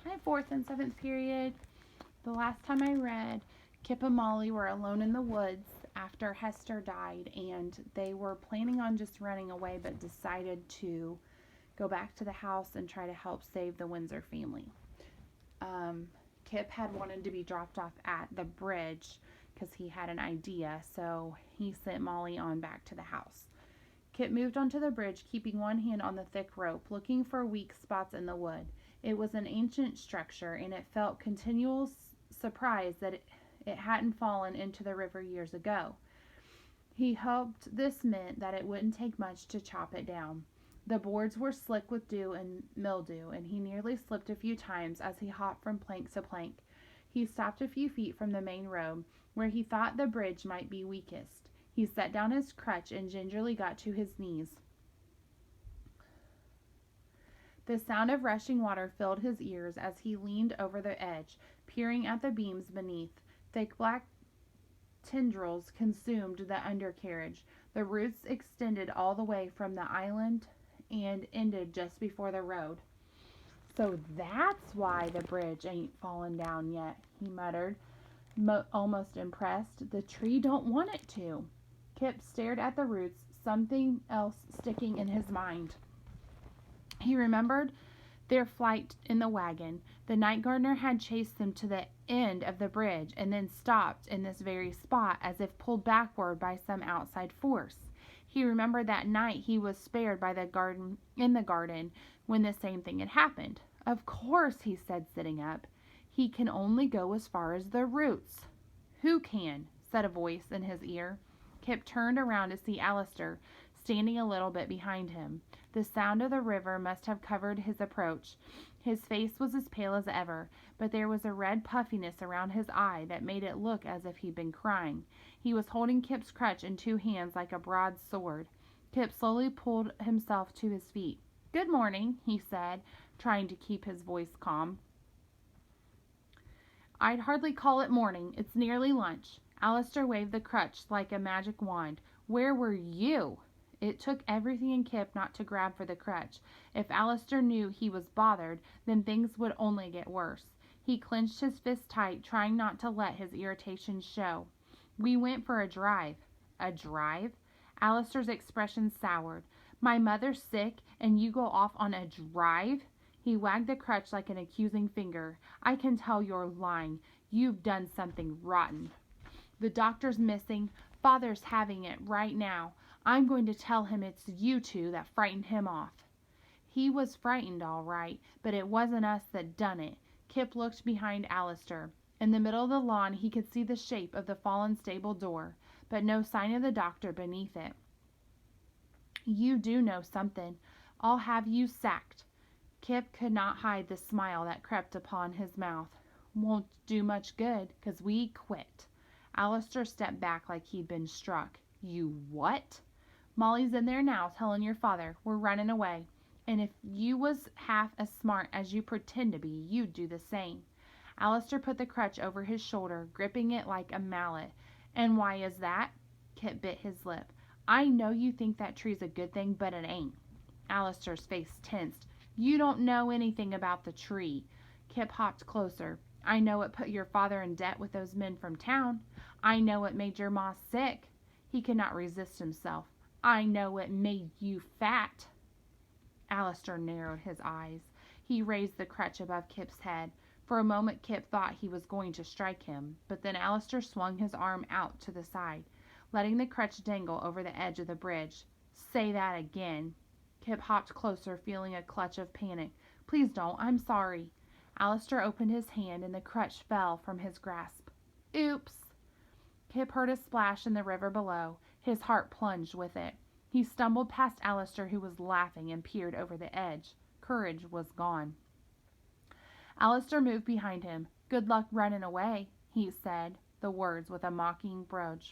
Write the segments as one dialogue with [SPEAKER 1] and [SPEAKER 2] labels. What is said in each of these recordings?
[SPEAKER 1] Hi, 4th and 7th period. The last time I read, Kip and Molly were alone in the woods after Hester died, and they were planning on just running away, but decided to go back to the house and try to help save the Windsor family. Um, Kip had wanted to be dropped off at the bridge because he had an idea, so he sent Molly on back to the house. Kip moved onto the bridge, keeping one hand on the thick rope, looking for weak spots in the wood. It was an ancient structure, and it felt continual surprise that it hadn't fallen into the river years ago. He hoped this meant that it wouldn't take much to chop it down. The boards were slick with dew and mildew, and he nearly slipped a few times as he hopped from plank to plank. He stopped a few feet from the main road, where he thought the bridge might be weakest. He set down his crutch and gingerly got to his knees. The sound of rushing water filled his ears as he leaned over the edge, peering at the beams beneath. Thick black tendrils consumed the undercarriage. The roots extended all the way from the island and ended just before the road. "So that's why the bridge ain't fallen down yet," he muttered, almost impressed. "The tree don't want it to." Kip stared at the roots, something else sticking in his mind. He remembered their flight in the wagon. The night Gardner had chased them to the end of the bridge and then stopped in this very spot as if pulled backward by some outside force. He remembered that night he was spared by the garden in the garden when the same thing had happened. "Of course," he said, sitting up. "He can only go as far as the roots." "Who can?" said a voice in his ear. Kip turned around to see Alistair standing a little bit behind him. The sound of the river must have covered his approach. His face was as pale as ever, but there was a red puffiness around his eye that made it look as if he'd been crying. He was holding Kip's crutch in two hands like a broad sword. Kip slowly pulled himself to his feet. "Good morning," he said, trying to keep his voice calm. "I'd hardly call it morning. It's nearly lunch." Alistair waved the crutch like a magic wand. "Where were you?" It took everything in Kip not to grab for the crutch. If Alistair knew he was bothered, then things would only get worse. He clenched his fist tight, trying not to let his irritation show. "We went for a drive." "A drive?" Alistair's expression soured. "My mother's sick, and you go off on a drive?" He wagged the crutch like an accusing finger. "I can tell you're lying. You've done something rotten. The doctor's missing. Father's having it right now. I'm going to tell him it's you two that frightened him off." He was frightened, all right, but it wasn't us that done it. Kip looked behind Alistair. In the middle of the lawn he could see the shape of the fallen stable door, but no sign of the doctor beneath it. "You do know something. I'll have you sacked." Kip could not hide the smile that crept upon his mouth. "Won't do much good, 'cause we quit." Alistair stepped back like he'd been struck. "You what?" "Molly's in there now, telling your father we're running away. And if you was half as smart as you pretend to be, you'd do the same." Alistair put the crutch over his shoulder, gripping it like a mallet. "And why is that?" Kip bit his lip. "I know you think that tree's a good thing, but it ain't." Alistair's face tensed. "You don't know anything about the tree." Kip hopped closer. "I know it put your father in debt with those men from town. I know it made your ma sick." He could not resist himself. "I know it made you fat." Alistair narrowed his eyes. He raised the crutch above Kip's head. For a moment Kip thought he was going to strike him, but then Alistair swung his arm out to the side, letting the crutch dangle over the edge of the bridge. "Say that again." Kip hopped closer, feeling a clutch of panic. "Please don't. I'm sorry." Alistair opened his hand, and the crutch fell from his grasp. "Oops." Kip heard a splash in the river below. His heart plunged with it. He stumbled past Alistair, who was laughing, and peered over the edge. Courage was gone. Alistair moved behind him. "Good luck running away," he said, the words with a mocking brogue.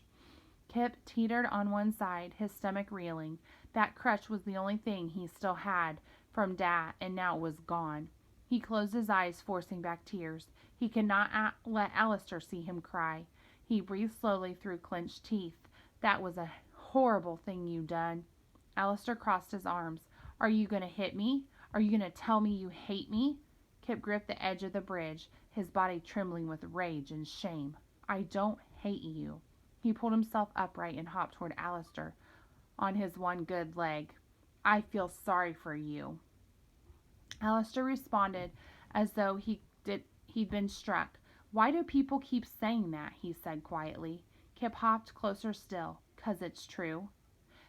[SPEAKER 1] Kip teetered on one side, his stomach reeling. That crutch was the only thing he still had from Dad, and now it was gone. He closed his eyes, forcing back tears. He could not let Alistair see him cry. He breathed slowly through clenched teeth. "That was a horrible thing you done." Alistair crossed his arms. "Are you going to hit me? Are you going to tell me you hate me?" Kip gripped the edge of the bridge, his body trembling with rage and shame. I don't hate you. He pulled himself upright and hopped toward Alistair on his one good leg. I feel sorry for you. Alistair responded as though he'd been struck. Why do people keep saying that? He said quietly. Kip hopped closer still. 'Cause it's true.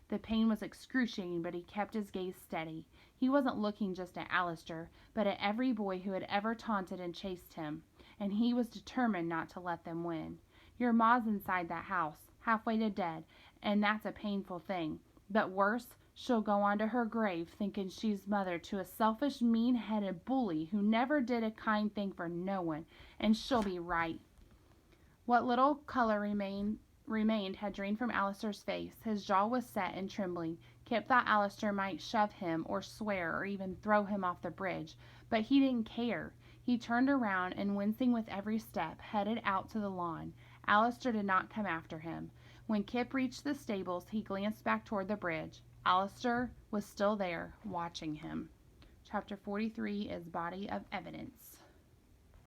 [SPEAKER 1] The pain was excruciating, but he kept his gaze steady. He wasn't looking just at Alistair, but at every boy who had ever taunted and chased him, and he was determined not to let them win. Your ma's inside that house, halfway to dead, and that's a painful thing. But worse, she'll go on to her grave thinking she's mother to a selfish, mean-headed bully who never did a kind thing for no one, and she'll be right. What little color remained had drained from Alistair's face. His jaw was set and trembling. Kip thought Alistair might shove him or swear or even throw him off the bridge, but he didn't care. He turned around and, wincing with every step, headed out to the lawn. Alistair did not come after him. When Kip reached the stables, he glanced back toward the bridge. Alistair was still there, watching him. Chapter 43 is Body of Evidence.